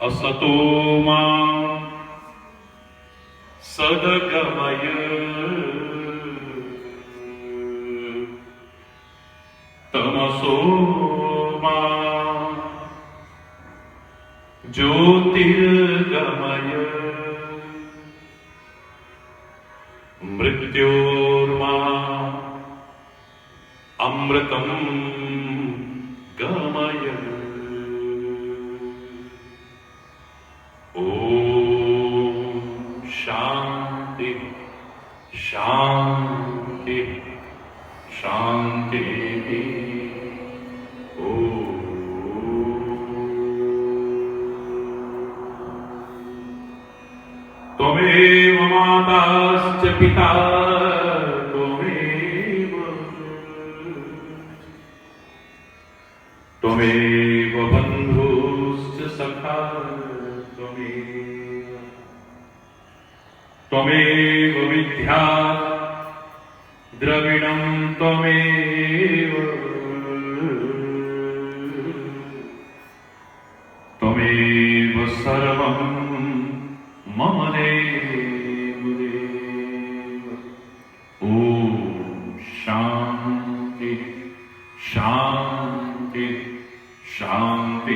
असतो मा सद्गमय तमसो मा ज्योतिर्गमय मृत्योर्मा अमृतं गमय। ओम शांति शांति शांति। त्वमेव माताश्च पिता त्वमेव बन्धुश्च सखा त्वमेव विद्या द्रविणं त्वमेव त्वमेव सर्वं मम देव देव। ओम शांति शांति शांति।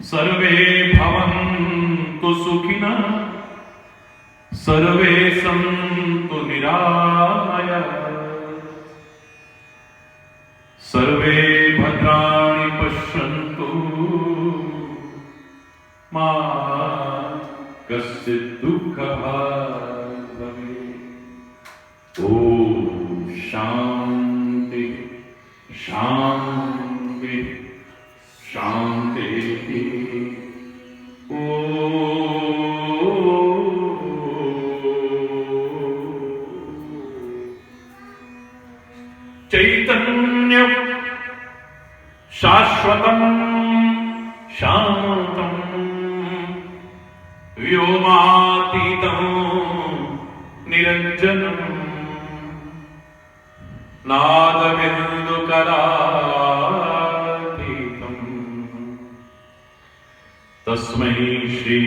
सर्वे भवन्तु सुखिनः सर्वे सन्तु निरामयाः सर्वे भद्राणि पश्यन्तु मा कश्चित् दुःखभाग् भवेत्। ओम शांति शांति शांति। चैतन्य शाश्वतं शांतं व्योमातीतं निरंजनं नादबिन्दुकलातीतं तस्मै श्री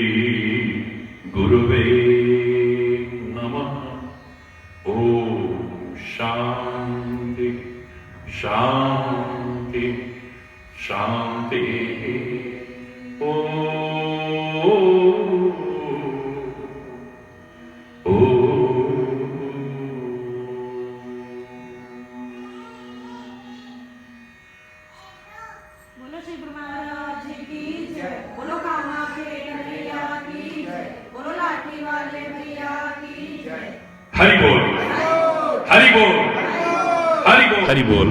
गुरुवे नमः। ओम शांति शांति शांति। बोलो श्री गुरु महाराज की जय। बोलो कामाख्या कन्हैया की जय। बोलो लाठी वाले भैया की जय। हरि बोल हरि बोल हरि बोल हरि बोल।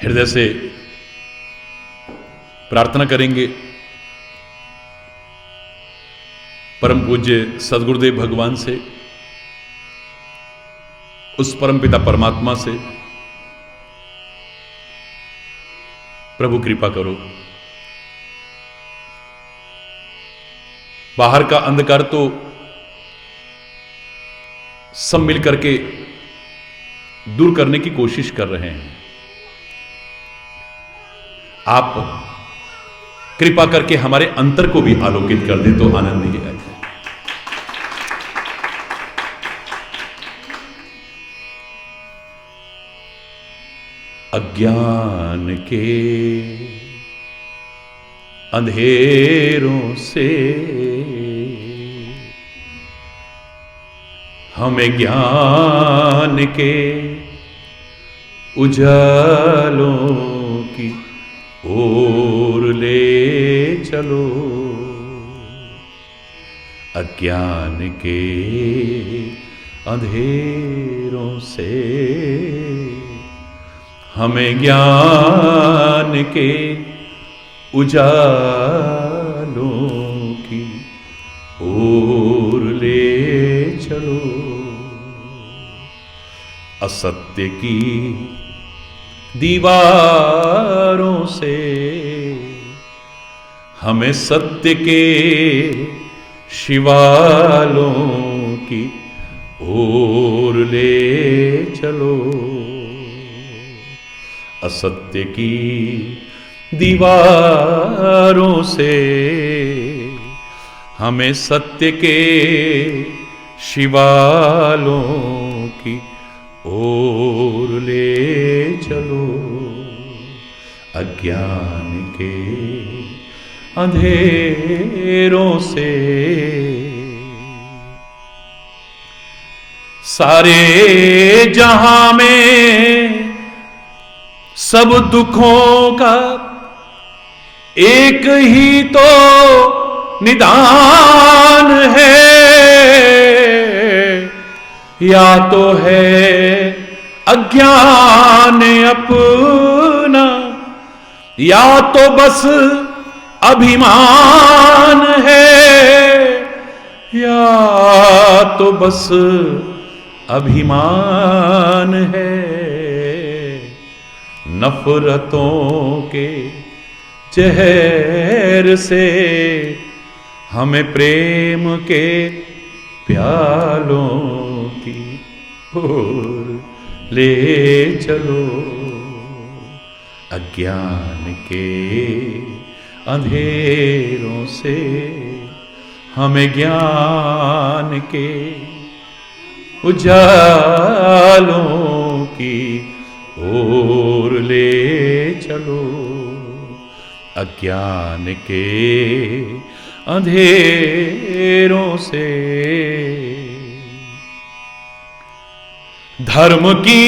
हृदय से प्रार्थना करेंगे परम पूज्य सद्गुरुदेव भगवान से, उस परम पिता परमात्मा से, प्रभु कृपा करो। बाहर का अंधकार तो सब मिल करके दूर करने की कोशिश कर रहे हैं, आप कृपा करके हमारे अंतर को भी आलोकित कर दे तो आनंद ही आए। अज्ञान के अंधेरों से हमें ज्ञान के उजालों की ओर ले चलो। अज्ञान के अंधेरों से हमें ज्ञान के उजालों की ओर ले चलो। असत्य की दीवारों से हमें सत्य के शिवालों की ओर ले चलो। असत्य की दीवारों से हमें सत्य के शिवालों की ओर ले चलो। अज्ञान के अंधेरों से सारे जहां में सब दुखों का एक ही तो निदान है। या तो है अज्ञान अपना, या तो बस अभिमान है। या तो बस अभिमान है। नफरतों के जहर से हमें प्रेम के प्यालों की ओर ले चलो। अज्ञान के अंधेरों से हमें ज्ञान के उजालों की ओर ले चलो। अज्ञान के अंधेरों से धर्म की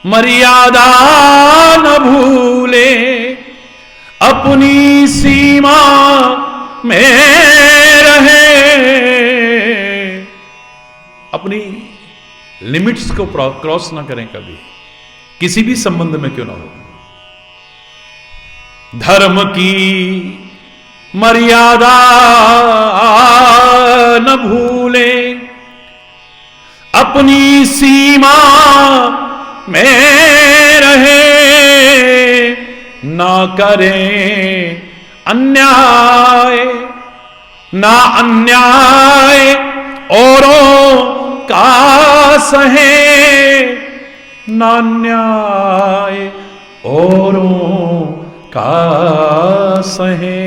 मर्यादा न भूले, अपनी सीमा में रहे। अपनी लिमिट्स को क्रॉस ना करें कभी, किसी भी संबंध में क्यों ना हो। धर्म की मर्यादा न भूले, अपनी सीमा में रहे। ना करें अन्याय, ना अन्याय औरों का सहे। ना अन्याय औरों का सहे।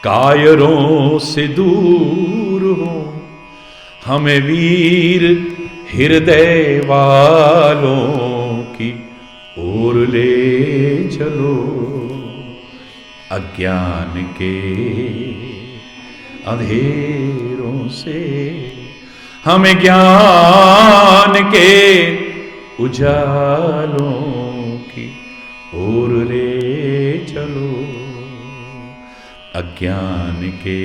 कायरों से दूर हो हमें वीर हृदय वालों की ओर ले चलो। अज्ञान के अंधेरों से हमें ज्ञान के उजालों की ओर ले चलो। अज्ञान के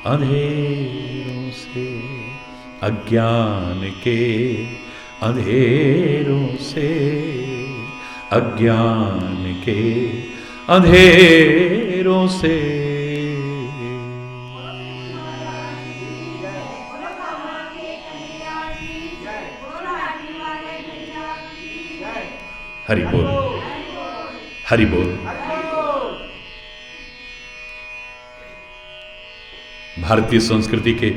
अंधेरों से, अज्ञान के अंधेरों से, अज्ञान के अंधेरों से। हरि बोल, हरि बोल। भारतीय संस्कृति के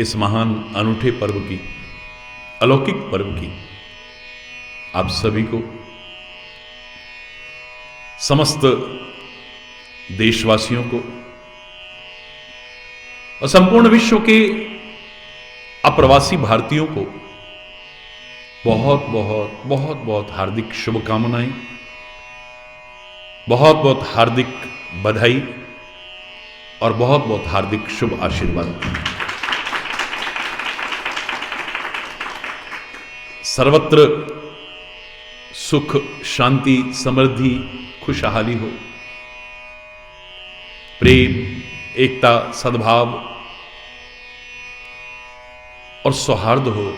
इस महान अनूठे पर्व की, अलौकिक पर्व की आप सभी को, समस्त देशवासियों को और संपूर्ण विश्व के अप्रवासी भारतीयों को बहुत बहुत बहुत बहुत हार्दिक शुभकामनाएं, बहुत बहुत हार्दिक बधाई और बहुत बहुत हार्दिक शुभ आशीर्वाद। सर्वत्र सुख, शांति, समृद्धि, खुशहाली हो, प्रेम, एकता, सद्भाव और सौहार्द हो।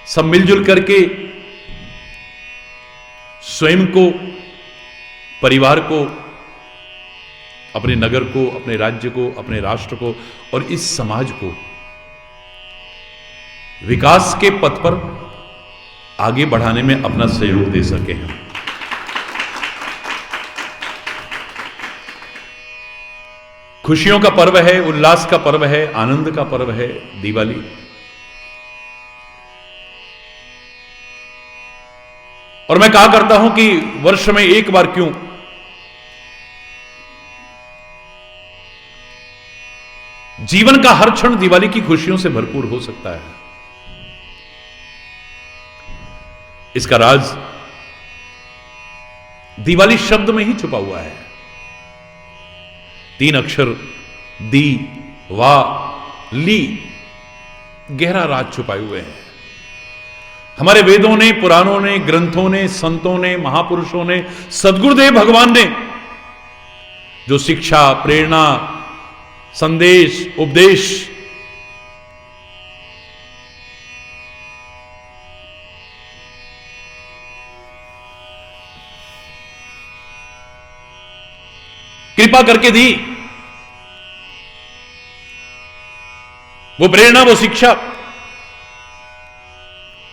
सब मिलजुल करके स्वयं को, परिवार को, अपने नगर को, अपने राज्य को, अपने राष्ट्र को और इस समाज को विकास के पथ पर आगे बढ़ाने में अपना सहयोग दे सके हैं। खुशियों का पर्व है, उल्लास का पर्व है, आनंद का पर्व है दिवाली। और मैं कहा करता हूं कि वर्ष में एक बार क्यों, जीवन का हर क्षण दिवाली की खुशियों से भरपूर हो सकता है। इसका राज दिवाली शब्द में ही छुपा हुआ है। 3 अक्षर दी वा ली, गहरा राज छुपाए हुए हैं। हमारे वेदों ने, पुराणों ने, ग्रंथों ने, संतों ने, महापुरुषों ने, सद्गुरुदेव भगवान ने जो शिक्षा, प्रेरणा, संदेश, उपदेश कृपा करके दी, वो प्रेरणा, वो शिक्षा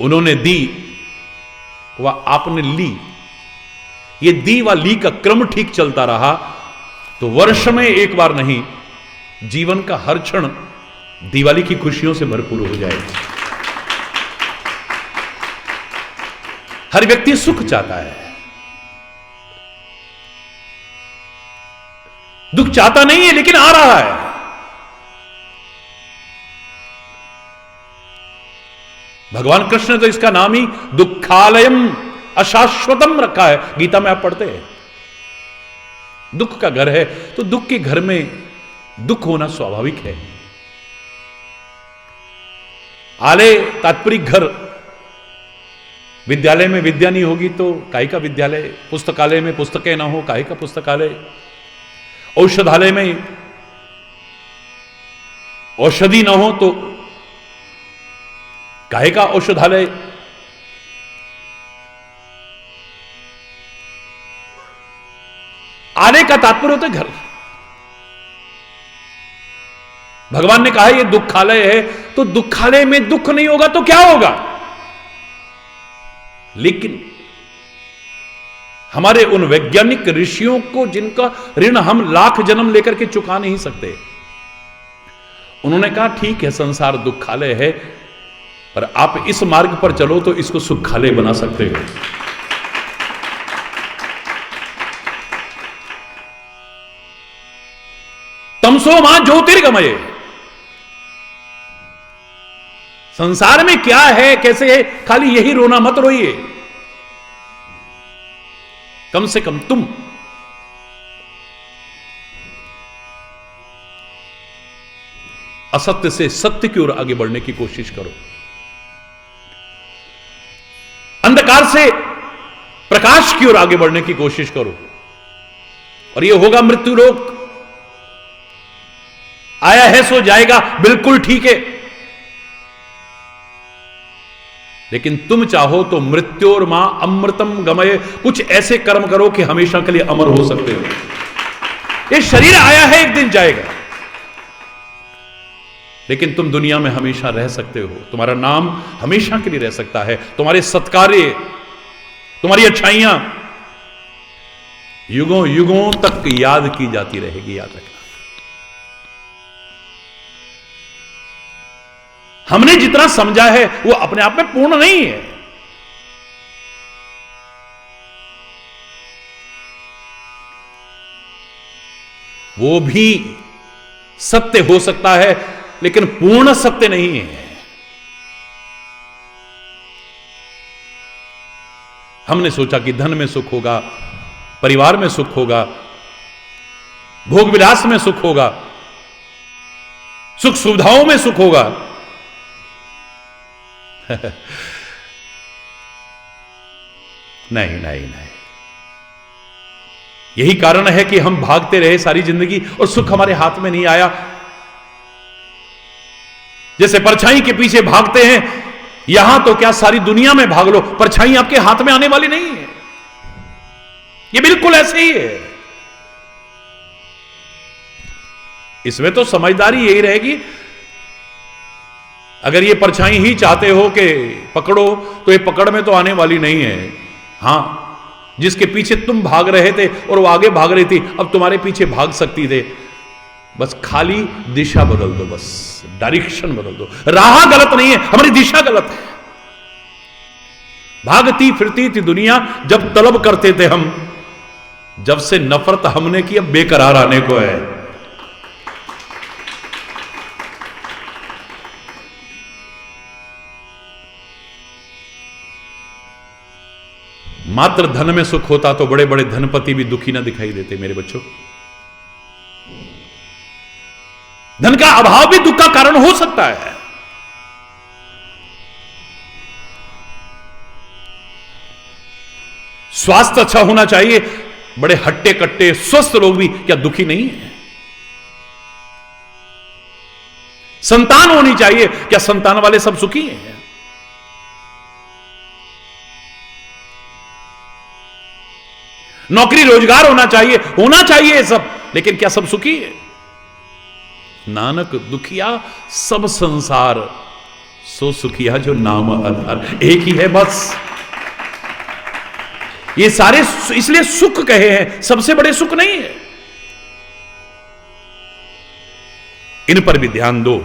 उन्होंने दी, वह आपने ली। ये दी व ली का क्रम ठीक चलता रहा तो वर्ष में एक बार नहीं, जीवन का हर क्षण दिवाली की खुशियों से भरपूर हो जाएगा। हर व्यक्ति सुख चाहता है, दुख चाहता नहीं है, लेकिन आ रहा है। भगवान कृष्ण ने तो इसका नाम ही दुखालयम अशाश्वतम रखा है। गीता में आप पढ़ते हैं, दुख का घर है तो दुख के घर में दुख होना स्वाभाविक है। आलय तात्पर्य घर। विद्यालय में विद्या नहीं होगी तो काहे का विद्यालय, पुस्तकालय में पुस्तकें ना हो काहे का पुस्तकालय, औषधालय में औषधि ना हो तो काहे का औषधालय। आने का तात्पर्य होता है घर। भगवान ने कहा यह दुखालय है तो दुखालय में दुख नहीं होगा तो क्या होगा। लेकिन हमारे उन वैज्ञानिक ऋषियों को जिनका ऋण हम लाख जन्म लेकर के चुका नहीं सकते, उन्होंने कहा ठीक है संसार दुखालय है, पर आप इस मार्ग पर चलो तो इसको सुखालय बना सकते हो। तमसो मां ज्योतिर्गमय। संसार में क्या है, कैसे है, खाली यही रोना मत रोइए। कम से कम तुम असत्य से सत्य की ओर आगे बढ़ने की कोशिश करो, अंधकार से प्रकाश की ओर आगे बढ़ने की कोशिश करो। और यह होगा मृत्यु लोक। आया है सो जाएगा, बिल्कुल ठीक है, लेकिन तुम चाहो तो मृत्योर मां अमृतम गमय, कुछ ऐसे कर्म करो कि हमेशा के लिए अमर हो सकते हो। ये शरीर आया है, एक दिन जाएगा, लेकिन तुम दुनिया में हमेशा रह सकते हो। तुम्हारा नाम हमेशा के लिए रह सकता है। तुम्हारे सत्कार्य, तुम्हारी अच्छाइयां युगों युगों तक याद की जाती रहेगी। याद रखना, हमने जितना समझा है वो अपने आप में पूर्ण नहीं है। वो भी सत्य हो सकता है, लेकिन पूर्ण सत्य नहीं है। हमने सोचा कि धन में सुख होगा, परिवार में सुख होगा, भोग विलास में सुख होगा, सुख सुविधाओं में सुख होगा। नहीं नहीं नहीं, यही कारण है कि हम भागते रहे सारी जिंदगी और सुख हमारे हाथ में नहीं आया। जैसे परछाई के पीछे भागते हैं, यहां तो क्या सारी दुनिया में भाग लो, परछाई आपके हाथ में आने वाली नहीं है। ये बिल्कुल ऐसे ही है। इसमें तो समझदारी यही रहेगी, अगर ये परछाई ही चाहते हो कि पकड़ो तो ये पकड़ में तो आने वाली नहीं है। हां, जिसके पीछे तुम भाग रहे थे और वो आगे भाग रही थी, अब तुम्हारे पीछे भाग सकती थे, बस खाली दिशा बदल दो, बस डायरेक्शन बदल दो। राह गलत नहीं है, हमारी दिशा गलत है। भागती फिरती थी दुनिया जब तलब करते थे हम, जब से नफरत हमने की अब बेकरार आने को है। मात्र धन में सुख होता तो बड़े बड़े धनपति भी दुखी ना दिखाई देते मेरे बच्चों। धन का अभाव भी दुख का कारण हो सकता है। स्वास्थ्य अच्छा होना चाहिए, बड़े हट्टे कट्टे स्वस्थ लोग भी क्या दुखी नहीं है? संतान होनी चाहिए, क्या संतान वाले सब सुखी हैं? नौकरी रोजगार होना चाहिए सब, लेकिन क्या सब सुखी है? नानक दुखिया सब संसार, सो सुखिया जो नाम आधार। एक ही है बस। ये सारे इसलिए सुख कहे हैं, सबसे बड़े सुख नहीं है। इन पर भी ध्यान दो।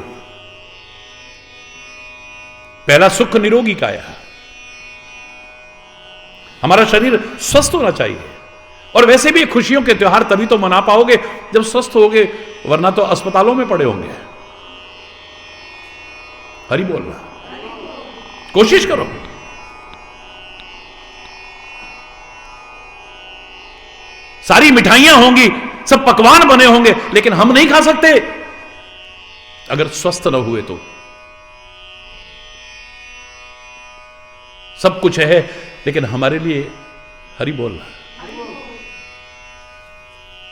पहला सुख निरोगी काया, हमारा शरीर स्वस्थ होना चाहिए। और वैसे भी खुशियों के त्योहार तभी तो मना पाओगे जब स्वस्थ होगे, वरना तो अस्पतालों में पड़े होंगे। हरि बोल रहा, कोशिश करो। सारी मिठाइयां होंगी, सब पकवान बने होंगे, लेकिन हम नहीं खा सकते अगर स्वस्थ न हुए तो। सब कुछ है, लेकिन हमारे लिए हरि बोल रहा।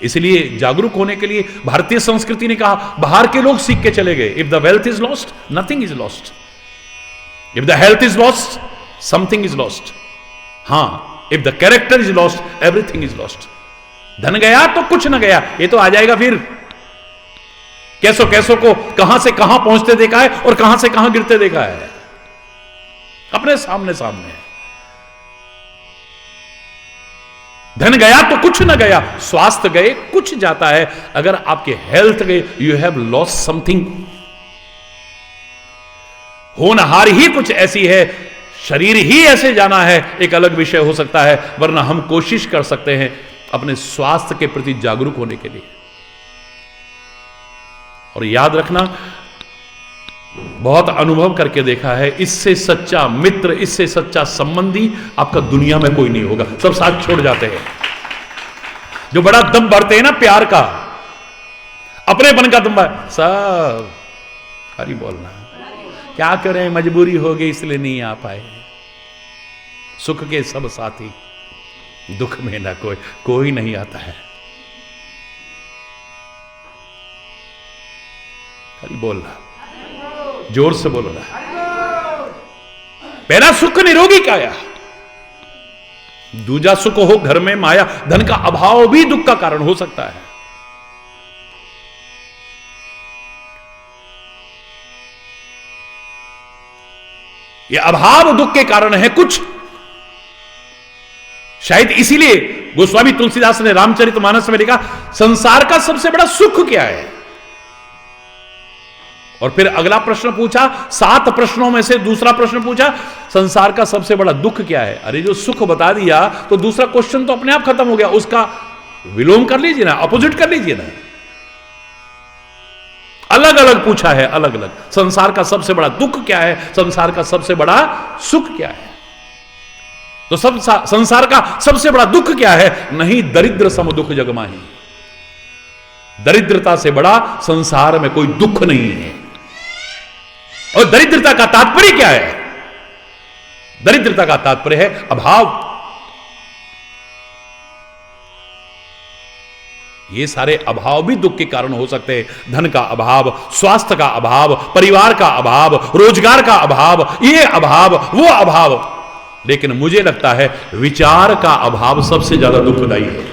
इसलिए जागरूक होने के लिए भारतीय संस्कृति ने कहा, बाहर के लोग सीख के चले गए, if the wealth is lost nothing is lost, if the health is lost something is lost, हां if the character is lost everything is lost. धन गया तो कुछ न गया, ये तो आ जाएगा फिर। कैसो को कहां से कहां पहुंचते देखा है और कहां से कहां गिरते देखा है, अपने सामने। धन गया तो कुछ न गया, स्वास्थ्य गए कुछ जाता है। अगर आपके हेल्थ गए, यू हैव लॉस्ट समथिंग। होनहार ही कुछ ऐसी है, शरीर ही ऐसे जाना है, एक अलग विषय हो सकता है, वरना हम कोशिश कर सकते हैं अपने स्वास्थ्य के प्रति जागरूक होने के लिए। और याद रखना, बहुत अनुभव करके देखा है, इससे सच्चा मित्र, इससे सच्चा संबंधी आपका दुनिया में कोई नहीं होगा। सब साथ छोड़ जाते हैं। जो बड़ा दम भरते हैं ना प्यार का, अपने मन का दम सब हरि बोलना। क्या करें, मजबूरी हो गई इसलिए नहीं आ पाए। सुख के सब साथी, दुख में ना कोई नहीं आता है। हरि बोलना, जोर से बोलो ना। पहला सुख निरोगी काया, दूजा सुख हो घर में माया। धन का अभाव भी दुख का कारण हो सकता है। यह अभाव दुख के कारण है कुछ। शायद इसीलिए गोस्वामी तुलसीदास ने रामचरितमानस में लिखा, संसार का सबसे बड़ा सुख क्या है। और फिर अगला प्रश्न पूछा, 7 प्रश्नों में से दूसरा प्रश्न पूछा, संसार का सबसे बड़ा दुख क्या है। अरे जो सुख बता दिया तो दूसरा क्वेश्चन तो अपने आप खत्म हो गया, उसका विलोम कर लीजिए ना, अपोजिट कर लीजिए ना। अलग अलग पूछा है, अलग अलग। संसार का सबसे बड़ा दुख क्या है, संसार का सबसे बड़ा सुख क्या है। तो संसार का सबसे बड़ा दुख क्या है, नहीं दरिद्र सम दुख जग माही। दरिद्रता से बड़ा संसार में कोई दुख नहीं है। और दरिद्रता का तात्पर्य क्या है? दरिद्रता का तात्पर्य है अभाव। ये सारे अभाव भी दुख के कारण हो सकते हैं। धन का अभाव, स्वास्थ्य का अभाव, परिवार का अभाव, रोजगार का अभाव, ये अभाव, वो अभाव। लेकिन मुझे लगता है विचार का अभाव सबसे ज्यादा दुखदायी है।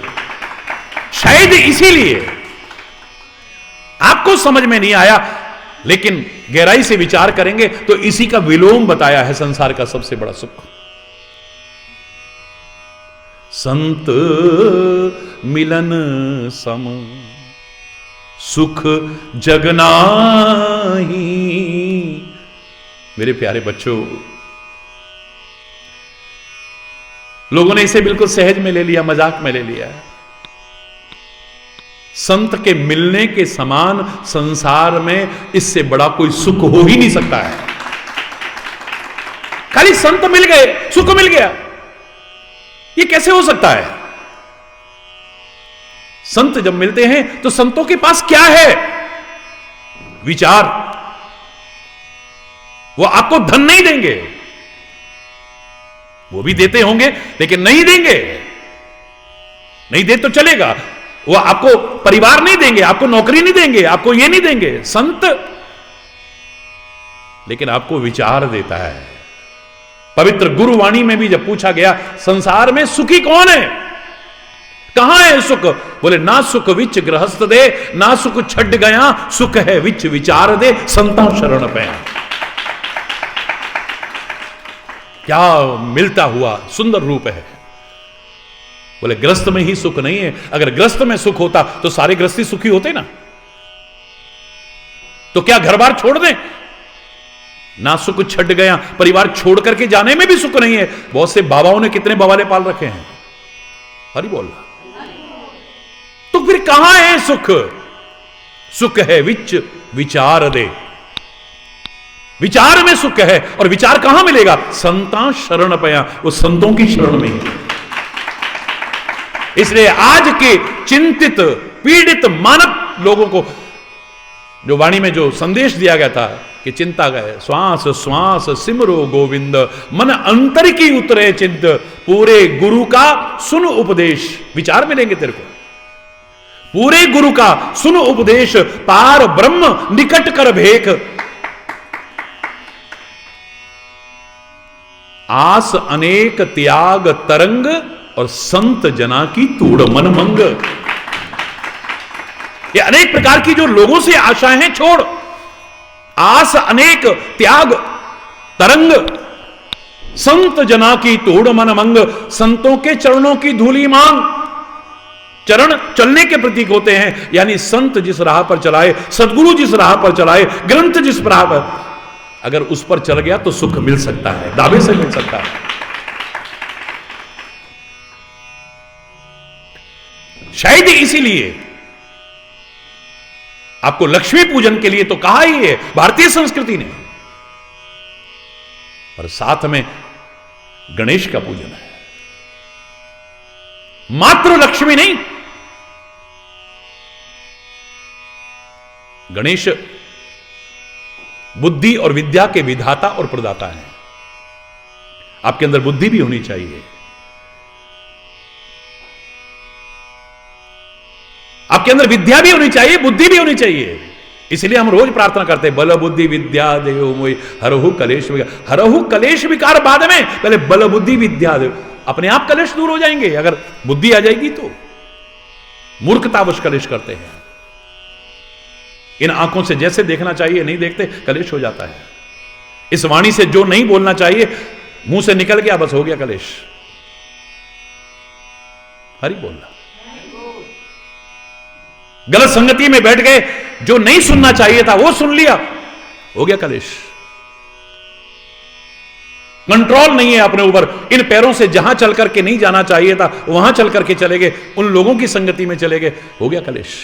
शायद इसीलिए आपको समझ में नहीं आया, लेकिन गहराई से विचार करेंगे तो इसी का विलोम बताया है संसार का सबसे बड़ा सुख। संत मिलन सम सुख जग नाही। मेरे प्यारे बच्चों, लोगों ने इसे बिल्कुल सहज में ले लिया, मजाक में ले लिया। संत के मिलने के समान संसार में इससे बड़ा कोई सुख हो ही नहीं सकता है। खाली संत मिल गए, सुख मिल गया, ये कैसे हो सकता है? संत जब मिलते हैं तो संतों के पास क्या है? विचार। वो आपको धन नहीं देंगे, वो भी देते होंगे लेकिन नहीं देंगे। नहीं दे तो चलेगा, वो आपको परिवार नहीं देंगे, आपको नौकरी नहीं देंगे, आपको ये नहीं देंगे संत, लेकिन आपको विचार देता है। पवित्र गुरुवाणी में भी जब पूछा गया संसार में सुखी कौन है, कहां है सुख, बोले ना सुख विच गृहस्थ दे, ना सुख छड़ गया, सुख है विच विचार दे, संता शरण पे। क्या मिलता हुआ सुंदर रूप है। बोले ग्रस्त में ही सुख नहीं है, अगर ग्रस्त में सुख होता तो सारे ग्रस्ती सुखी होते ना। तो क्या घर बार छोड़ दें? ना सुख छट गया, परिवार छोड़ करके जाने में भी सुख नहीं है। बहुत से बाबाओं ने कितने बवाले पाल रखे हैं, हरि बोल। तो फिर कहां है सुख? सुख है विच विचार दे, विचार में सुख है। और विचार कहां मिलेगा? संता शरण पया, वो संतों की शरण में ही। इसलिए आज के चिंतित पीड़ित मानव लोगों को जो वाणी में जो संदेश दिया गया था कि चिंता गए श्वास श्वास सिमरो गोविंद, मन अंतर की उतरे चिंत, पूरे गुरु का सुन उपदेश। विचार मिलेंगे तेरे को, पूरे गुरु का सुन उपदेश, पार ब्रह्म निकट कर भेख। आस अनेक त्याग तरंग, और संत जना की तूड़ मन मंग। ये अनेक प्रकार की जो लोगों से आशाएं हैं छोड़, आस अनेक त्याग तरंग, संत जना की तूड़ मन मंग। संतों के चरणों की धूली मांग। चरण चलने के प्रतीक होते हैं, यानी संत जिस राह पर चलाए, सदगुरु जिस राह पर चलाए, ग्रंथ जिस राह पर, अगर उस पर चल गया तो सुख मिल सकता है, दावे से मिल सकता है। शायद इसीलिए आपको लक्ष्मी पूजन के लिए तो कहा ही है भारतीय संस्कृति ने, पर साथ में गणेश का पूजन है। मात्र लक्ष्मी नहीं, गणेश बुद्धि और विद्या के विधाता और प्रदाता हैं। आपके अंदर बुद्धि भी होनी चाहिए, आपके अंदर विद्या भी होनी चाहिए, बुद्धि भी होनी चाहिए। इसलिए हम रोज प्रार्थना करते हैं, बल बुद्धि विद्या देव मोहि हरहु कलेश विकार। हरहु कलेश विकार बाद में, पहले बल बुद्धि विद्या देव। अपने आप कलेश दूर हो जाएंगे अगर बुद्धि आ जाएगी तो। मूर्खतावश कलेश करते हैं, इन आंखों से जैसे देखना चाहिए नहीं देखते, कलेश हो जाता है। इस वाणी से जो नहीं बोलना चाहिए मुंह से निकल गया, बस हो गया कलेश। हरि बोलना। गलत संगति में बैठ गए, जो नहीं सुनना चाहिए था वो सुन लिया, हो गया कलेश। कंट्रोल नहीं है अपने ऊपर। इन पैरों से जहां चल करके नहीं जाना चाहिए था वहां चल करके चले गए, उन लोगों की संगति में चले गए, हो गया कलेश।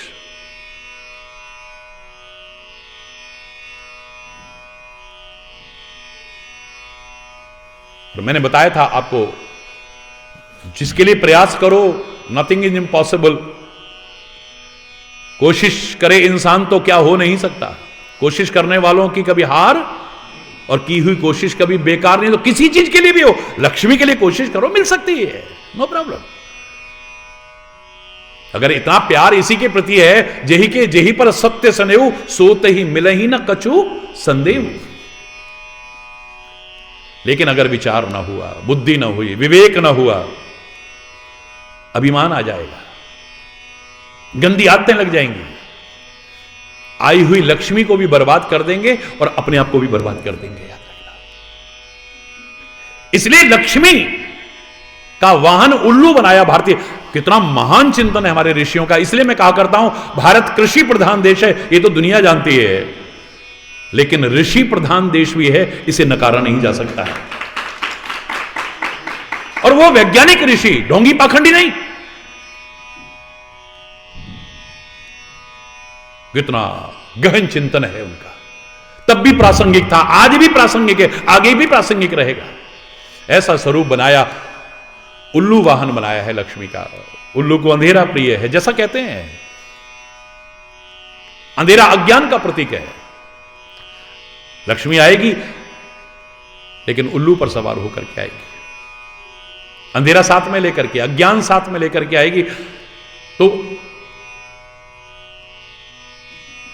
और मैंने बताया था आपको, जिसके लिए प्रयास करो नथिंग इज इम्पॉसिबल। कोशिश करे इंसान तो क्या हो नहीं सकता। कोशिश करने वालों की कभी हार और की हुई कोशिश कभी बेकार नहीं। तो किसी चीज के लिए भी हो, लक्ष्मी के लिए कोशिश करो, मिल सकती है, नो प्रॉब्लम। अगर इतना प्यार इसी के प्रति है, जेही के जेही पर सत्य सनेऊ, सोते ही मिले ही न कछु संदेव। लेकिन अगर विचार ना हुआ, बुद्धि ना हुई, विवेक ना हुआ, अभिमान आ जाएगा, गंदी आदतें लग जाएंगी, आई हुई लक्ष्मी को भी बर्बाद कर देंगे और अपने आप को भी बर्बाद कर देंगे, याद रखना। इसलिए लक्ष्मी का वाहन उल्लू बनाया भारतीय। कितना महान चिंतन है हमारे ऋषियों का। इसलिए मैं कहा करता हूं भारत कृषि प्रधान देश है, ये तो दुनिया जानती है, लेकिन ऋषि प्रधान देश भी है, इसे नकारा नहीं जा सकता है। और वो वैज्ञानिक ऋषि, ढोंगी पाखंडी नहीं। कितना गहन चिंतन है उनका, तब भी प्रासंगिक था, आज भी प्रासंगिक है, आगे भी प्रासंगिक रहेगा। ऐसा स्वरूप बनाया, उल्लू वाहन बनाया है लक्ष्मी का। उल्लू को अंधेरा प्रिय है, जैसा कहते हैं अंधेरा अज्ञान का प्रतीक है। लक्ष्मी आएगी लेकिन उल्लू पर सवार होकर के आएगी, अंधेरा साथ में लेकर के, अज्ञान साथ में लेकर के आएगी। तो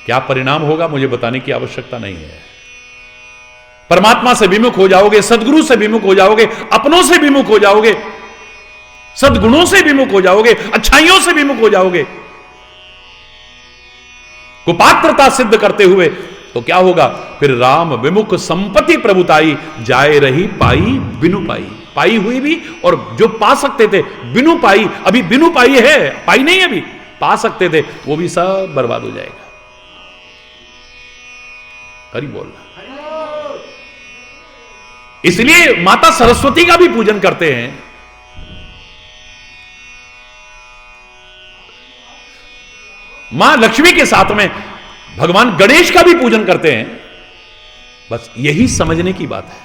क्या परिणाम होगा मुझे बताने की आवश्यकता नहीं है। परमात्मा से विमुख हो जाओगे, सदगुरु से विमुख हो जाओगे, अपनों से विमुख हो जाओगे, सदगुणों से विमुख हो जाओगे, अच्छाइयों से विमुख हो जाओगे, कुपात्रता सिद्ध करते हुए, तो क्या होगा फिर? राम विमुख संपत्ति प्रभुताई, जाए रही पाई बिनु पाई। पाई हुई भी, और जो पा सकते थे बिनु पाई, अभी बिनु पाई है, पाई नहीं अभी, पा सकते थे, वो भी सब बर्बाद हो जाएगा। हरि बोल। इसलिए माता सरस्वती का भी पूजन करते हैं। मां लक्ष्मी के साथ में भगवान गणेश का भी पूजन करते हैं। बस यही समझने की बात है।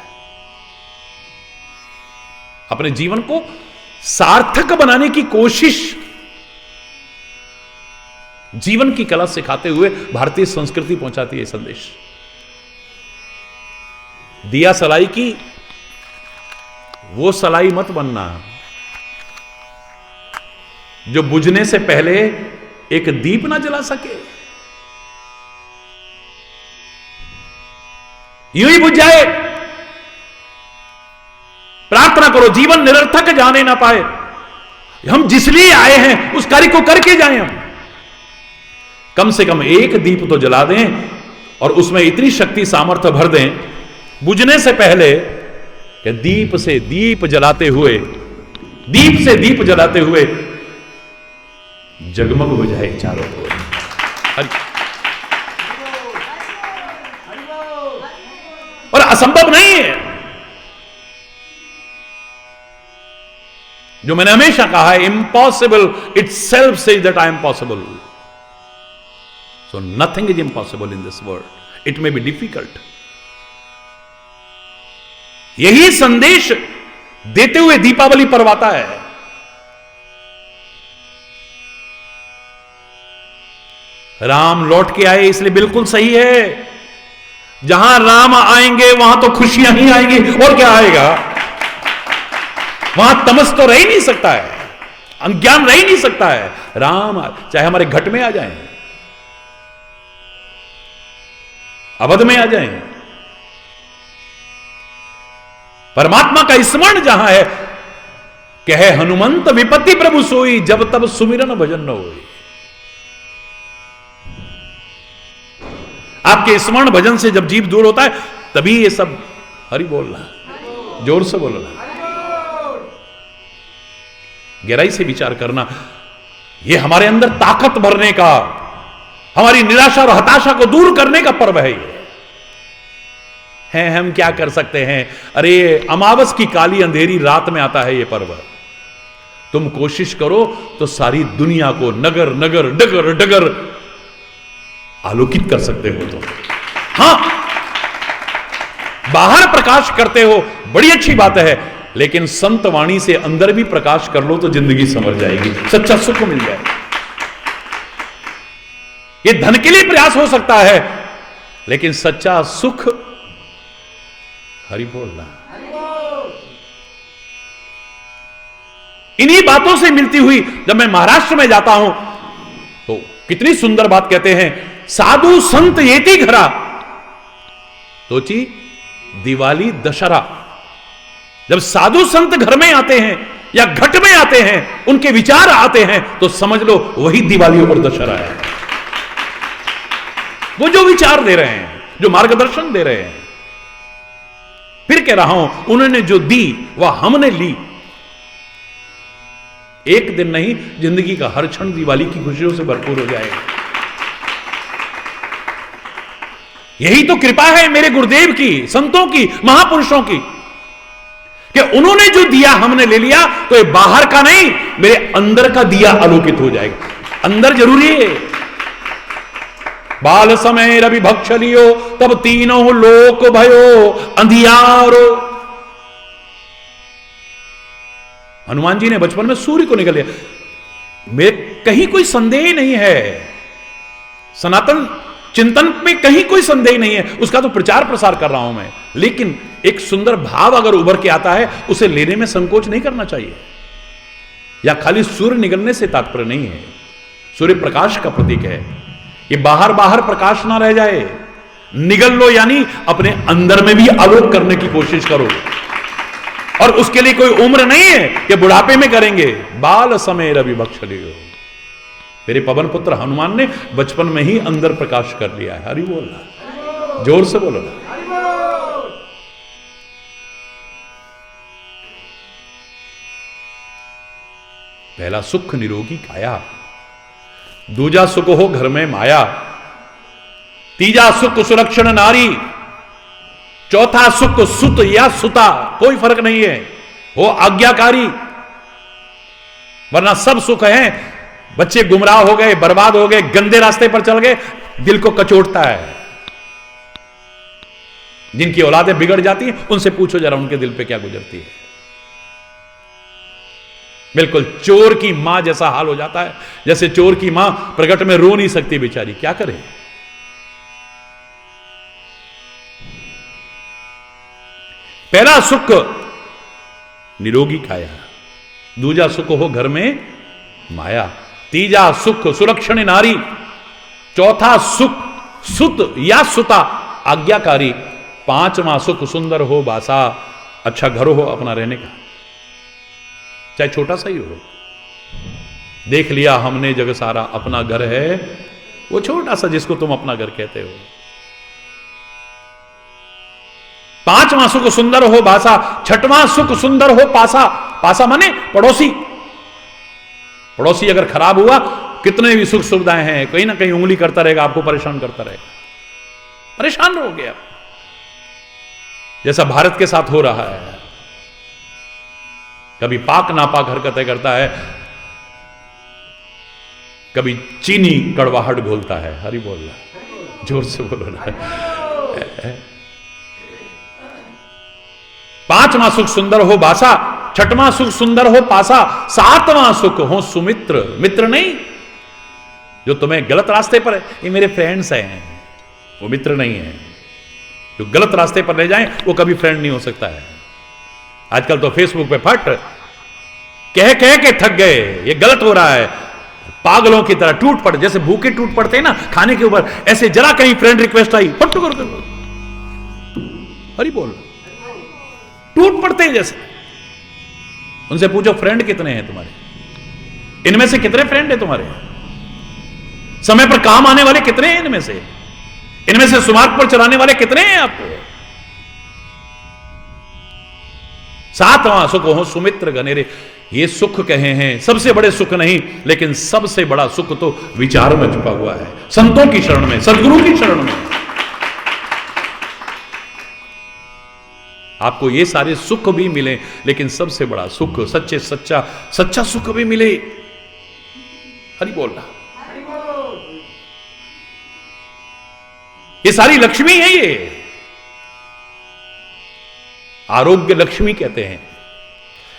अपने जीवन को सार्थक बनाने की कोशिश जीवन की कला सिखाते हुए भारतीय संस्कृति पहुंचाती है संदेश। दिया सलाई की वो सलाई मत बनना जो बुझने से पहले एक दीप ना जला सके, यूं ही बुझ जाए। प्रार्थना करो जीवन निरर्थक जाने ना पाए। हम जिस लिए आए हैं उस कार्य को करके जाएं। हम कम से कम एक दीप तो जला दें और उसमें इतनी शक्ति सामर्थ्य भर दें बुझने से पहले कि दीप से दीप जलाते हुए, दीप से दीप जलाते हुए जगमग हो जाए चारों ओर। और असंभव नहीं है। जो मैंने हमेशा कहा है, impossible it self says that I am possible. So nothing is impossible in this world, it may be difficult. यही संदेश देते हुए दीपावली पर्व आता है। राम लौट के आए इसलिए बिल्कुल सही है। जहां राम आएंगे वहां तो खुशियां ही आएंगी, और क्या आएगा? वहां तमस तो रह ही नहीं सकता है, अज्ञान रह ही नहीं सकता है। राम चाहे हमारे घट में आ जाएं, अवध में आ जाएं, परमात्मा का स्मरण जहां है, कहे हनुमंत विपत्ति प्रभु सोई, जब तब सुमिरन भजन न होई। आपके स्मरण भजन से जब जीव दूर होता है तभी ये सब हरि बोलना, जोर से बोलना, गहराई से विचार करना, ये हमारे अंदर ताकत भरने का, हमारी निराशा और हताशा को दूर करने का पर्व है। ये है, हम क्या कर सकते हैं? अरे अमावस की काली अंधेरी रात में आता है ये पर्व। तुम कोशिश करो तो सारी दुनिया को नगर नगर डगर डगर आलोकित कर सकते हो। तो हां, बाहर प्रकाश करते हो, बड़ी अच्छी बात है, लेकिन संत वाणी से अंदर भी प्रकाश कर लो तो जिंदगी संवर जाएगी, सच्चा सुख मिल जाएगा। ये धन के लिए प्रयास हो सकता है, लेकिन सच्चा सुख हरि बोलना। इन्हीं बातों से मिलती हुई जब मैं महाराष्ट्र में जाता हूं तो कितनी सुंदर बात कहते हैं, साधु संत येती घरा तोची दिवाली दशहरा। जब साधु संत घर में आते हैं या घट में आते हैं, उनके विचार आते हैं, तो समझ लो वही दिवाली और दशहरा है। वो जो विचार दे रहे हैं, जो मार्गदर्शन दे रहे हैं। फिर कह रहा हूं, उन्होंने जो दी वह हमने ली। एक दिन नहीं, जिंदगी का हर क्षण दिवाली की खुशियों से भरपूर हो जाएगा। यही तो कृपा है मेरे गुरुदेव की, संतों की, महापुरुषों की, कि उन्होंने जो दिया हमने ले लिया, तो ये बाहर का नहीं, मेरे अंदर का दिया आलोकित हो जाएगा। अंदर जरूरी है। बाल समय रवि भक्ष लियो, तब तीनों लोक भयो अंधियारो। हनुमान जी ने बचपन में सूर्य को निकल लिया। मेरे कहीं कोई संदेह नहीं है, सनातन चिंतन में कहीं कोई संदेह नहीं है, उसका तो प्रचार प्रसार कर रहा हूं मैं। लेकिन एक सुंदर भाव अगर उभर के आता है, उसे लेने में संकोच नहीं करना चाहिए। या खाली सूर्य निकलने से तात्पर्य नहीं है, सूर्य प्रकाश का प्रतीक है। ये बाहर बाहर प्रकाश ना रह जाए, निगल लो, यानी अपने अंदर में भी आलोक करने की कोशिश करो। और उसके लिए कोई उम्र नहीं है कि बुढ़ापे में करेंगे। बाल समय रवि भक्ष लियो। मेरे पवन पुत्र हनुमान ने बचपन में ही अंदर प्रकाश कर लिया है। हरि बोल, जोर से बोलो ना। पहला सुख निरोगी काया, दूजा सुख हो घर में माया, तीजा सुख सुरक्षण नारी, चौथा सुख सुत या सुता, कोई फर्क नहीं है, वो आज्ञाकारी। वरना सब सुख है, बच्चे गुमराह हो गए, बर्बाद हो गए, गंदे रास्ते पर चल गए, दिल को कचोटता है। जिनकी औलादें बिगड़ जाती हैं, उनसे पूछो जरा उनके दिल पे क्या गुजरती है। बिल्कुल चोर की मां जैसा हाल हो जाता है, जैसे चोर की मां प्रकट में रो नहीं सकती बेचारी, क्या करे। पहला सुख निरोगी काया, दूजा सुख हो घर में माया, तीजा सुख सुरक्षण नारी, चौथा सुख सुत या सुता आज्ञाकारी, पांचवा सुख सुंदर हो बासा, अच्छा घर हो अपना रहने का, चाहे छोटा सा ही हो। देख लिया हमने जग सारा, अपना घर है वो छोटा सा जिसको तुम अपना घर कहते हो। पांचवा सुख सुंदर हो बासा, छठवां सुख सुंदर हो पासा। पासा माने पड़ोसी। पड़ोसी अगर खराब हुआ, कितने भी सुख सुविधाएं हैं, कहीं ना कहीं उंगली करता रहेगा, आपको परेशान करता रहेगा, परेशान रहोगे आप। जैसा भारत के साथ हो रहा है, कभी पाक नापाक हरकतें करता है, कभी चीनी कड़वाहट घोलता है। हरि बोल रहा, जोर से बोलो ना। पांचवां सुख सुंदर हो बासा, छठवां सुख सुंदर हो पासा, सातवां सुख हो सुमित्र। मित्र नहीं जो तुम्हें गलत रास्ते पर, ये मेरे फ्रेंड्स हैं, वो मित्र नहीं है। जो गलत रास्ते पर ले जाएं वो कभी फ्रेंड नहीं हो सकता है। आजकल तो फेसबुक पे फट कह कह के थक गए, ये गलत हो रहा है, पागलों की तरह टूट पड़े, जैसे भूखे टूट पड़ते हैं ना खाने के ऊपर, ऐसे जरा कहीं फ्रेंड रिक्वेस्ट आई फट कर दो, हरि बोल, टूट पड़ते हैं जैसे। उनसे पूछो फ्रेंड कितने हैं तुम्हारे, इनमें से कितने फ्रेंड हैं तुम्हारे, समय पर काम आने वाले कितने हैं इनमें से सुमार्ग पर चलाने वाले कितने हैं आपको। सातवां सुख हो सुमित्र गनेरे। ये सुख कहे हैं, सबसे बड़े सुख नहीं, लेकिन सबसे बड़ा सुख तो विचार में छुपा हुआ है, संतों की शरण में, सदगुरु की शरण में। आपको ये सारे सुख भी मिले, लेकिन सबसे बड़ा सुख सच्चा सुख भी मिले। हरि बोल रहा, ये सारी लक्ष्मी है, ये आरोग्य लक्ष्मी कहते हैं।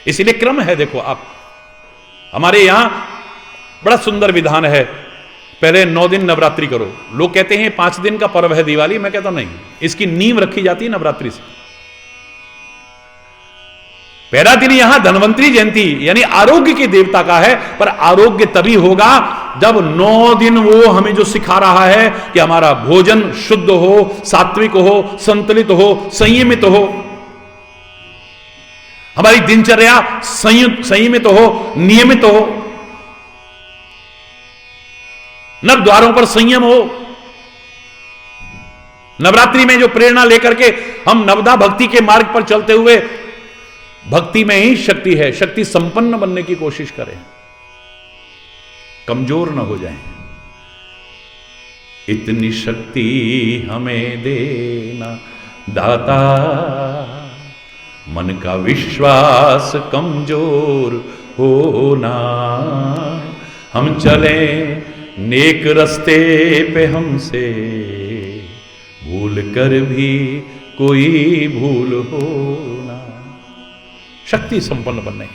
इसीलिए क्रम है, देखो आप, हमारे यहां बड़ा सुंदर विधान है, पहले 9 दिन नवरात्रि करो। लोग कहते हैं 5 दिन का पर्व है दिवाली, मैं कहता नहीं, इसकी नींव रखी जाती है नवरात्रि से। पहला दिन यहां धन्वंतरी जयंती यानी आरोग्य के देवता का है, पर आरोग्य तभी होगा जब 9 दिन वो हमें जो सिखा रहा है कि हमारा भोजन शुद्ध हो, सात्विक हो, संतुलित हो, संयमित हो, हमारी दिनचर्या संयमित हो, नियमित हो, नव द्वारों पर संयम हो। नवरात्रि में जो प्रेरणा लेकर के हम नवदा भक्ति के मार्ग पर चलते हुए, भक्ति में ही शक्ति है, शक्ति संपन्न बनने की कोशिश करें। कमजोर न हो जाएं। इतनी शक्ति हमें देना दाता, मन का विश्वास कमजोर होना। हम चले नेक रस्ते पे हमसे भूल कर भी कोई भूल होना। शक्ति संपन्न बनने,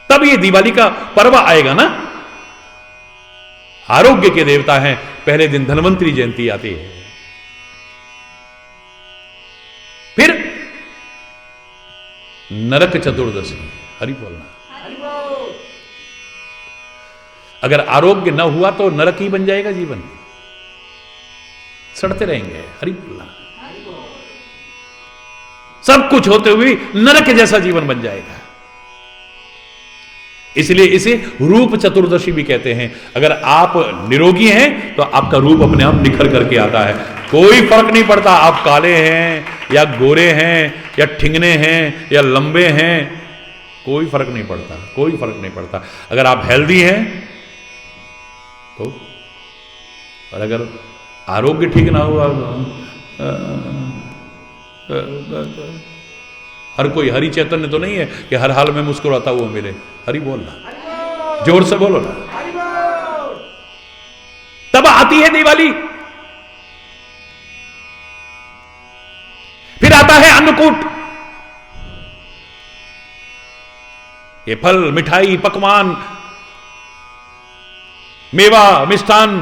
तब ये दिवाली का पर्व आएगा ना। आरोग्य के देवता हैं, पहले दिन धन्वंतरी जयंती आती है। फिर नरक चतुर्दशी, हरि बोलना। अगर आरोग्य न हुआ तो नरक ही बन जाएगा जीवन, सड़ते रहेंगे। हरि बोलना। सब कुछ होते हुए नरक जैसा जीवन बन जाएगा। इसलिए इसे रूप चतुर्दशी भी कहते हैं। अगर आप निरोगी हैं तो आपका रूप अपने आप निखर करके आता है। कोई फर्क नहीं पड़ता आप काले हैं या गोरे हैं या ठिंगने हैं या लंबे हैं, कोई फर्क नहीं पड़ता, कोई फर्क नहीं पड़ता। अगर आप हेल्दी हैं तो, और अगर आरोग्य ठीक ना हुआ, हर कोई हरि चैतन्य तो नहीं है कि हर हाल में मुस्कुराता हुआ मिले। हरि बोलना, जोर से बोलो ना। तब आती है दिवाली। फिर आता है अन्नकूट। ये फल, मिठाई, पकवान, मेवा, मिष्ठान,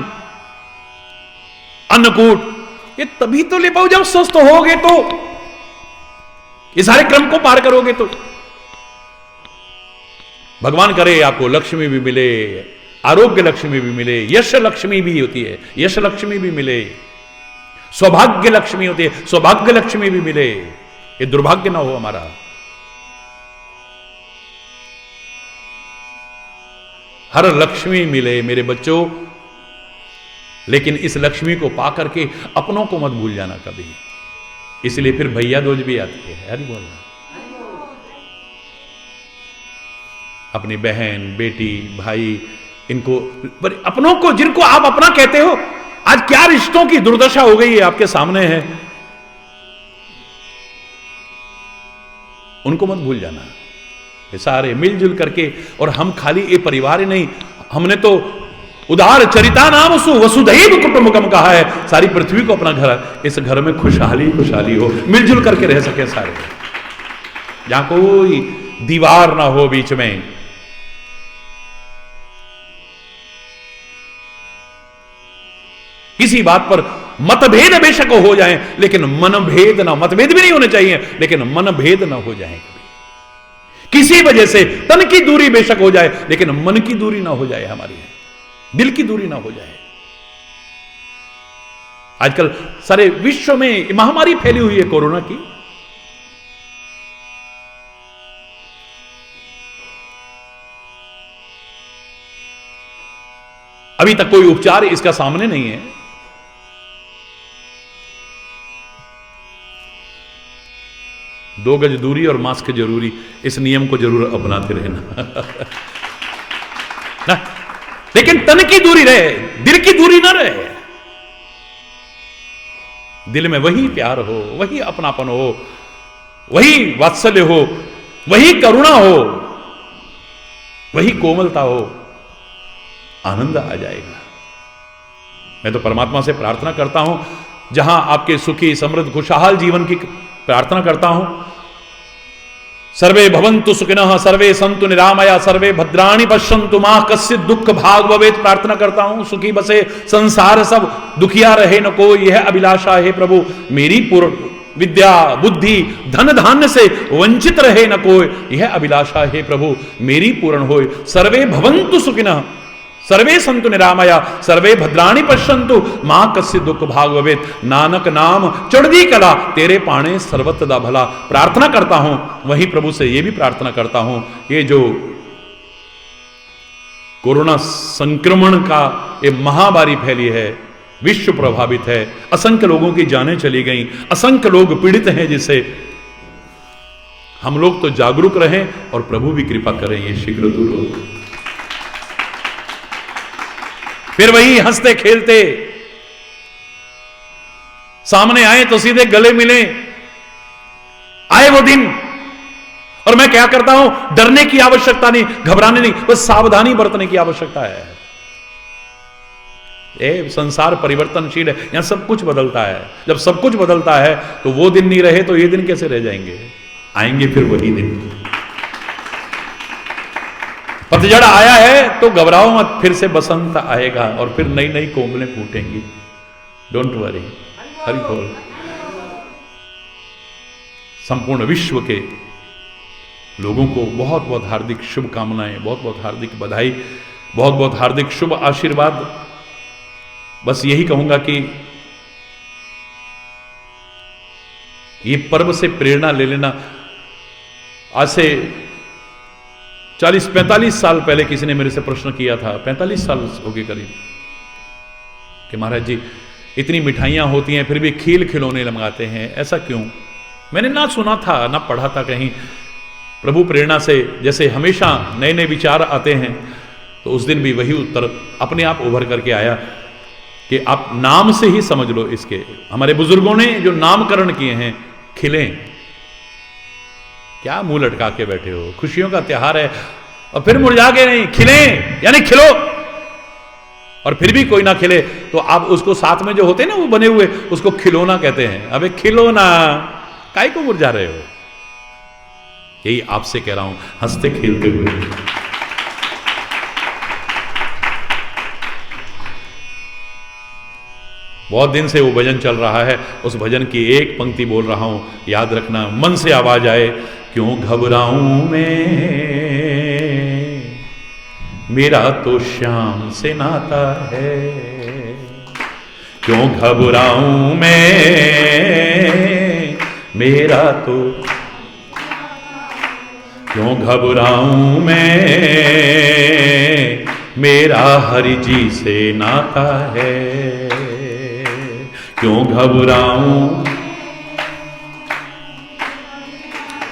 अन्नकूट, ये तभी तो ले पाओ जब स्वस्थ होगे तो, ये सारे क्रम को पार करोगे तो। भगवान करे आपको लक्ष्मी भी मिले, आरोग्य लक्ष्मी भी मिले, यश लक्ष्मी भी होती है, यश लक्ष्मी भी मिले, सौभाग्य लक्ष्मी होती है, सौभाग्य लक्ष्मी भी मिले, ये दुर्भाग्य ना हो हमारा। हर लक्ष्मी मिले मेरे बच्चों, लेकिन इस लक्ष्मी को पा करके अपनों को मत भूल जाना कभी। इसलिए फिर भैया दूज भी आती है। हरि बोलना। अपनी बहन, बेटी, भाई, इनको, अपनों को, जिनको आप अपना कहते हो, आज क्या रिश्तों की दुर्दशा हो गई है आपके सामने है, उनको मत भूल जाना। ये सारे मिलजुल करके, और हम खाली ये परिवार ही नहीं, हमने तो उदार चरिता नाम सु वसुधैव कुटुंबकम कहा है। सारी पृथ्वी को अपना घर, इस घर में खुशहाली खुशहाली हो, मिलजुल करके रह सके सारे, जहां कोई दीवार ना हो बीच में। किसी बात पर मतभेद बेशक हो जाए, लेकिन मनभेद ना, मतभेद भी नहीं होने चाहिए, लेकिन मनभेद ना हो जाए कभी। किसी वजह से तन की दूरी बेशक हो जाए, लेकिन मन की दूरी ना हो जाए, हमारी दिल की दूरी ना हो जाए। आजकल सारे विश्व में महामारी फैली हुई है कोरोना की। अभी तक कोई उपचार इसका सामने नहीं है। दो गज दूरी और मास्क जरूरी, इस नियम को जरूर अपनाते रहना ना? लेकिन तन की दूरी रहे, दिल की दूरी ना रहे। दिल में वही प्यार हो, वही अपनापन हो, वही वात्सल्य हो, वही करुणा हो, वही कोमलता हो, आनंद आ जाएगा। मैं तो परमात्मा से प्रार्थना करता हूं, जहां आपके सुखी समृद्ध खुशहाल जीवन की प्रार्थना करता हूं। सर्वे भवन्तु सुखिनः, सर्वे सन्तु निरामया, सर्वे भद्राणि पश्यन्तु मा कश्चित् दुःख भाग भवेत्। प्रार्थना करता हूं सुखी बसे संसार सब, दुखिया रहे न कोई, यह अभिलाषा है प्रभु मेरी पूर्ण। विद्या बुद्धि धन धान्य से वंचित रहे न कोई, यह अभिलाषा है प्रभु मेरी पूर्ण होए। सर्वे भवन्तु सुखिनः, सर्वे संतु निरामया, सर्वे भद्राणि पश्यन्तु मां कस्य दुख भाग भवेत्। नानक नाम चढ़दी कला, तेरे पाणे सर्वतदा भला। प्रार्थना करता हूं, वही प्रभु से ये भी प्रार्थना करता हूं, ये जो कोरोना संक्रमण का ये महामारी फैली है, विश्व प्रभावित है, असंख्य लोगों की जानें चली गई, असंख्य लोग पीड़ित हैं, जिससे हम लोग तो जागरूक रहें और प्रभु भी कृपा करें, ये शीघ्र दूर हो। फिर वही हंसते खेलते सामने आए तो सीधे गले मिले। आए वो दिन, और मैं क्या करता हूं, डरने की आवश्यकता नहीं, घबराने नहीं, बस सावधानी बरतने की आवश्यकता है। संसार परिवर्तनशील है, यहां सब कुछ बदलता है। जब सब कुछ बदलता है तो वो दिन नहीं रहे तो ये दिन कैसे रह जाएंगे? आएंगे फिर वही दिन। पतझड़ आया है तो घबराओ मत, फिर से बसंत आएगा और फिर नई नई कोमलें फूटेंगी। Don't worry. हरि बोल। संपूर्ण विश्व के लोगों को बहुत बहुत हार्दिक शुभकामनाएं, बहुत बहुत हार्दिक बधाई, बहुत बहुत हार्दिक शुभ आशीर्वाद। बस यही कहूंगा कि ये पर्व से प्रेरणा ले लेना। आज से 40-45 साल पहले किसी ने मेरे से प्रश्न किया था, 45 साल हो गए करीब, कि महाराज जी इतनी मिठाइयां होती हैं फिर भी खील खिलौने मंगाते हैं, ऐसा क्यों? मैंने ना सुना था ना पढ़ा था कहीं। प्रभु प्रेरणा से जैसे हमेशा नए नए विचार आते हैं, तो उस दिन भी वही उत्तर अपने आप उभर करके आया कि आप नाम से ही समझ लो इसके। हमारे बुजुर्गों ने जो नामकरण किए हैं, खिलें, क्या मुंह लटका के बैठे हो? खुशियों का त्योहार है और फिर मुरझा के नहीं, खिलें यानी खिलो। और फिर भी कोई ना खिले तो आप उसको साथ में जो होते हैं ना वो बने हुए, उसको खिलौना कहते हैं। अबे खिलौना, काहे को मुरझा रहे हो? यही आपसे कह रहा हूं, हंसते खेलते हुए। बहुत दिन से वो भजन चल रहा है, उस भजन की एक पंक्ति बोल रहा हूं, याद रखना। मन से आवाज आए, क्यों घबराऊं मैं, मेरा तो श्याम से नाता है। क्यों घबराऊं मैं, मेरा तो, क्यों घबराऊं मैं, मेरा हरि जी से नाता है। क्यों घबराऊं,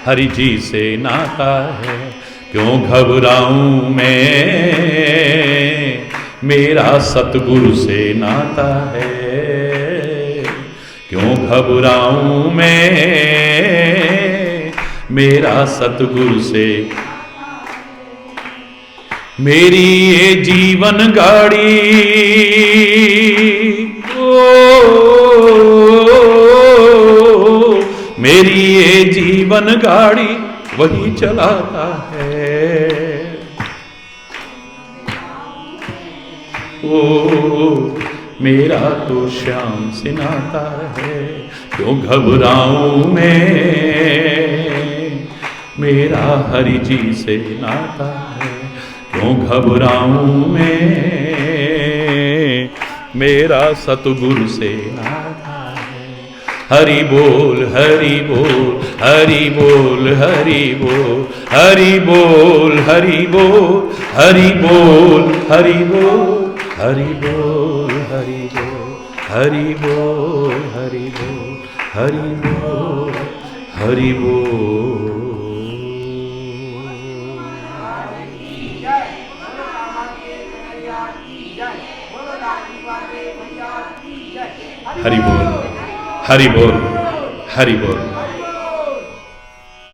हरि जी से नाता है। क्यों घबराऊं मैं, मेरा सतगुरु से नाता है। क्यों घबराऊं मैं, मेरा सतगुरु से। मेरी ये जीवन गाड़ी, मेरी ये जीवन गाड़ी वही चलाता है। ओ मेरा तो श्याम से नाता है। क्यों घबराऊं मैं, मेरा हरि जी से नाता है। क्यों घबराऊं मैं, मेरा सतगुरु से नाता है। हरि बोल हरि बोल हरि बोल हरि बोल हरि बोल हरि बोल हरि बोल हरि बोल हरि बोल हरि बोल हरि बोल हरि बोल हरि बोल हरि बोल। हरि बोल हरि बोल हरि बोल।